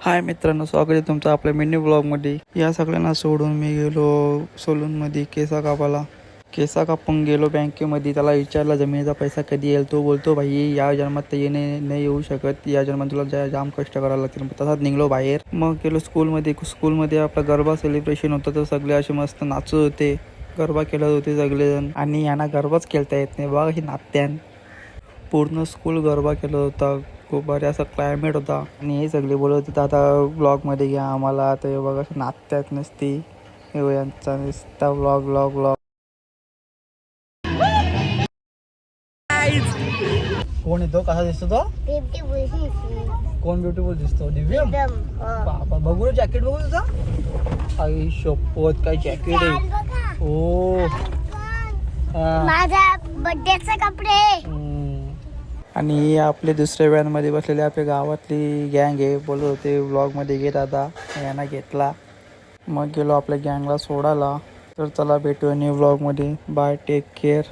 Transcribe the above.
हाय मित्रांनो, स्वागत आहे तुमचं आपल्या मिनी ब्लॉगमध्ये. या सगळ्यांना सोडून मी गेलो सलूनमध्ये केसा कापायला. केसा कापून गेलो बँकेमध्ये. त्याला विचारला जमिनीचा पैसा कधी येईल. तो बोलतो भाई या जन्मात तर येणे नाही येऊ शकत, या जन्मात तुला जाम कष्ट करायला लागतील. तसाच निघलो बाहेर. मग गेलो स्कूलमध्ये आपला गरबा सेलिब्रेशन होतं. तर सगळे असे मस्त नाचत होते, गरबा खेळत होते सगळेजण. आणि यांना गरबाच खेळता येत नाही बघा, ही नात्यान पूर्ण स्कूल गरबा खेळत होता. खूप भारी असा क्लायमेट होता. आणि हे सगळे बोलत होते आता ब्लॉगमध्ये घ्या आम्हाला. आता हे बघा नात्यात नसती यांचा नुसता ब्लॉग. कोण येतो, कसा दिसतो तो? कोण ब्युटिफुल दिसतो? दिव्यम. बाबा बघू जॅकेट, बघू तुझा. आई शपथ काय जॅकेट आहे. हो माझा बर्थडेचे कपडे. आणि आपले दुसऱ्या व्हॅनमध्ये बसलेले आपल्या गावातली गँग आहे. बोलत होते व्लॉगमध्ये घेत आता, यांना घेतला. मग गेलो आपल्या गँगला सोडायला. तर चला भेटू न्यू व्लॉगमध्ये. Bye, take care.